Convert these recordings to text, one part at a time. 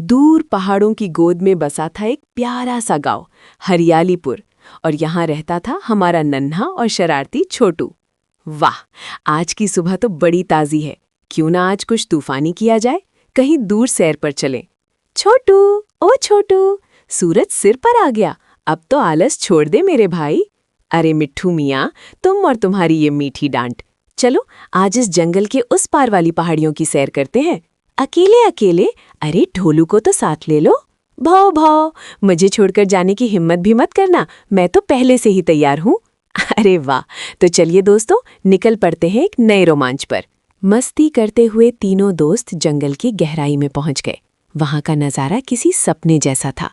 दूर पहाड़ों की गोद में बसा था एक प्यारा सा गांव, हरियालीपुर। और यहाँ रहता था हमारा नन्हा और शरारती छोटू। वाह, आज की सुबह तो बड़ी ताज़ी है। क्यों ना आज कुछ तूफानी किया जाए, कहीं दूर सैर पर चलें। छोटू, ओ छोटू, सूरज सिर पर आ गया। अब तो आलस छोड़ दे मेरे भाई। अरे मिट्ठू मियाँ, तुम और तुम्हारी ये मीठी डांट। चलो आज इस जंगल के उस पार वाली पहाड़ियों की सैर करते हैं। अकेले अकेले? अरे ढोलू को तो साथ ले लो। भाओ भाओ, मुझे छोड़कर जाने की हिम्मत भी मत करना, मैं तो पहले से ही तैयार हूँ। अरे वाह, तो चलिए दोस्तों, निकल पड़ते हैं एक नए रोमांच पर। मस्ती करते हुए तीनों दोस्त जंगल की गहराई में पहुंच गए। वहां का नजारा किसी सपने जैसा था।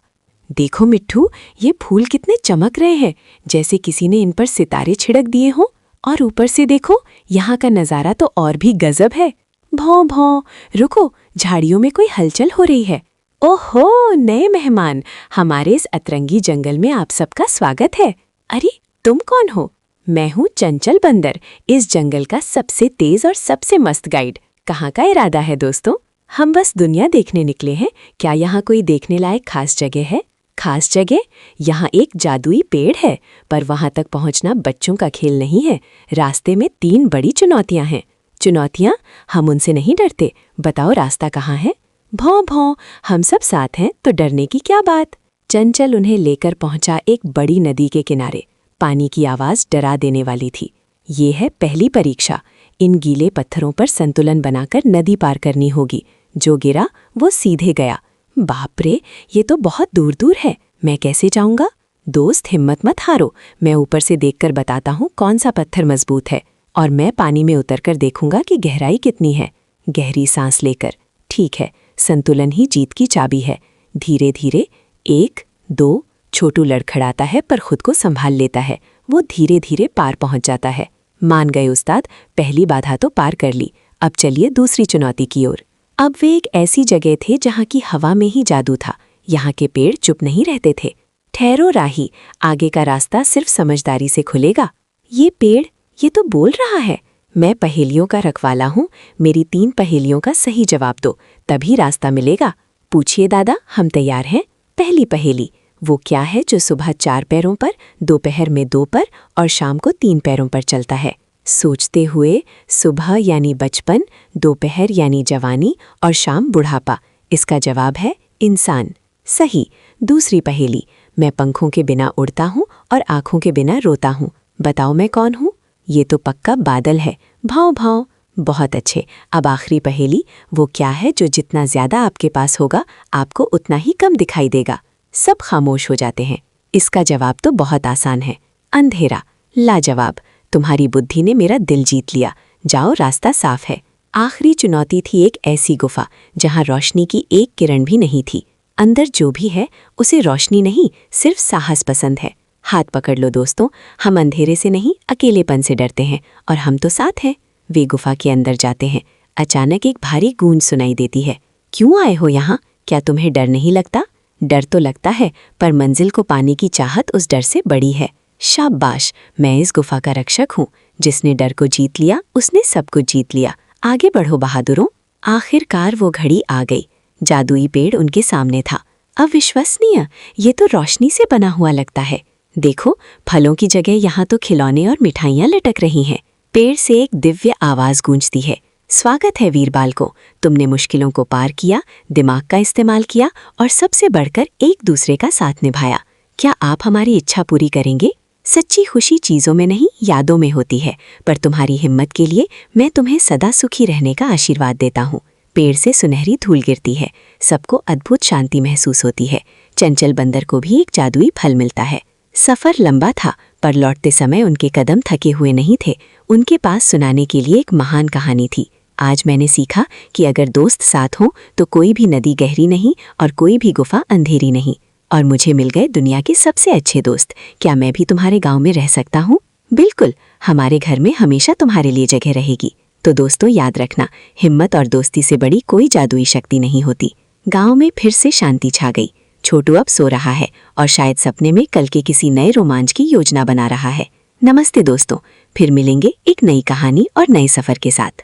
देखो मिट्ठू, ये फूल कितने चमक रहे हैं, जैसे किसी ने इन पर सितारे छिड़क दिए हों। और ऊपर से देखो, यहाँ का नजारा तो और भी गजब है। भौं भौं, रुको, झाड़ियों में कोई हलचल हो रही है। ओहो, नए मेहमान, हमारे इस अतरंगी जंगल में आप सबका स्वागत है। अरे तुम कौन हो? मैं हूँ चंचल बंदर, इस जंगल का सबसे तेज और सबसे मस्त गाइड। कहाँ का इरादा है दोस्तों? हम बस दुनिया देखने निकले हैं। क्या यहाँ कोई देखने लायक खास जगह है? खास जगह? यहाँ एक जादुई पेड़ है, पर वहाँ तक पहुँचना बच्चों का खेल नहीं है। रास्ते में 3 बड़ी चुनौतियाँ हैं। चुनौतियाँ? हम उनसे नहीं डरते। बताओ रास्ता कहाँ है? भौं भौं, हम सब साथ हैं तो डरने की क्या बात। चंचल उन्हें लेकर पहुंचा एक बड़ी नदी के किनारे। पानी की आवाज डरा देने वाली थी। ये है पहली परीक्षा। इन गीले पत्थरों पर संतुलन बनाकर नदी पार करनी होगी। जो गिरा वो सीधे गया। बाप रे, ये तो बहुत दूर दूर है, मैं कैसे जाऊंगा? दोस्त हिम्मत मत हारो, मैं ऊपर से देखकर बताता हूँ कौन सा पत्थर मजबूत है। और मैं पानी में उतरकर देखूंगा कि गहराई कितनी है। गहरी सांस लेकर। ठीक है, संतुलन ही जीत की चाबी है। धीरे धीरे 1, 2, छोटू लड़खड़ाता है पर खुद को संभाल लेता है। वो धीरे धीरे पार पहुंच जाता है। मान गए उस्ताद, पहली बाधा तो पार कर ली। अब चलिए दूसरी चुनौती की ओर। अब वे एक ऐसी जगह थे जहाँ की हवा में ही जादू था। यहाँ के पेड़ चुप नहीं रहते थे। ठहरो राही, आगे का रास्ता सिर्फ समझदारी से खुलेगा। ये पेड़, ये तो बोल रहा है। मैं पहेलियों का रखवाला हूँ, मेरी 3 पहेलियों का सही जवाब दो, तभी रास्ता मिलेगा। पूछिए दादा, हम तैयार हैं। पहली पहेली, वो क्या है जो सुबह 4 पैरों पर, दोपहर में 2 पर और शाम को 3 पैरों पर चलता है? सोचते हुए, सुबह यानी बचपन, दोपहर यानी जवानी और शाम बुढ़ापा। इसका जवाब है इंसान। सही। दूसरी पहेली, मैं पंखों के बिना उड़ता हूँ और आँखों के बिना रोता हूँ। बताओ मैं कौन हूँ? ये तो पक्का बादल है। भाव भाव। बहुत अच्छे। अब आखिरी पहेली, वो क्या है जो जितना ज्यादा आपके पास होगा, आपको उतना ही कम दिखाई देगा? सब खामोश हो जाते हैं। इसका जवाब तो बहुत आसान है, अंधेरा। लाजवाब, तुम्हारी बुद्धि ने मेरा दिल जीत लिया। जाओ, रास्ता साफ है। आखिरी चुनौती थी एक ऐसी गुफा जहाँ रोशनी की एक किरण भी नहीं थी। अंदर जो भी है उसे रोशनी नहीं, सिर्फ साहस पसंद है। हाथ पकड़ लो दोस्तों, हम अंधेरे से नहीं, अकेलेपन से डरते हैं और हम तो साथ हैं। वे गुफा के अंदर जाते हैं। अचानक एक भारी गूंज सुनाई देती है। क्यों आए हो यहाँ? क्या तुम्हें डर नहीं लगता? डर तो लगता है, पर मंजिल को पाने की चाहत उस डर से बड़ी है। शाबाश, मैं इस गुफा का रक्षक हूँ। जिसने डर को जीत लिया, उसने सब कुछ जीत लिया। आगे बढ़ो बहादुरों। आखिरकार वो घड़ी आ गई। जादुई पेड़ उनके सामने था। अविश्वसनीय, ये तो रोशनी से बना हुआ लगता है। देखो, फलों की जगह यहाँ तो खिलौने और मिठाइयाँ लटक रही हैं। पेड़ से एक दिव्य आवाज गूंजती है। स्वागत है वीर बालको, तुमने मुश्किलों को पार किया, दिमाग का इस्तेमाल किया और सबसे बढ़कर एक दूसरे का साथ निभाया। क्या आप हमारी इच्छा पूरी करेंगे? सच्ची खुशी चीजों में नहीं, यादों में होती है। पर तुम्हारी हिम्मत के लिए मैं तुम्हें सदा सुखी रहने का आशीर्वाद देता हूँ। पेड़ से सुनहरी धूल गिरती है। सबको अद्भुत शांति महसूस होती है। चंचल बंदर को भी एक जादुई फल मिलता है। सफर लंबा था, पर लौटते समय उनके कदम थके हुए नहीं थे। उनके पास सुनाने के लिए एक महान कहानी थी। आज मैंने सीखा कि अगर दोस्त साथ हों तो कोई भी नदी गहरी नहीं और कोई भी गुफा अंधेरी नहीं। और मुझे मिल गए दुनिया के सबसे अच्छे दोस्त। क्या मैं भी तुम्हारे गांव में रह सकता हूँ? बिल्कुल, हमारे घर में हमेशा तुम्हारे लिए जगह रहेगी। तो दोस्तों याद रखना, हिम्मत और दोस्ती से बड़ी कोई जादुई शक्ति नहीं होती। गांव में फिर से शांति छा गई। छोटू अब सो रहा है और शायद सपने में कल के किसी नए रोमांच की योजना बना रहा है। नमस्ते दोस्तों, फिर मिलेंगे एक नई कहानी और नए सफर के साथ।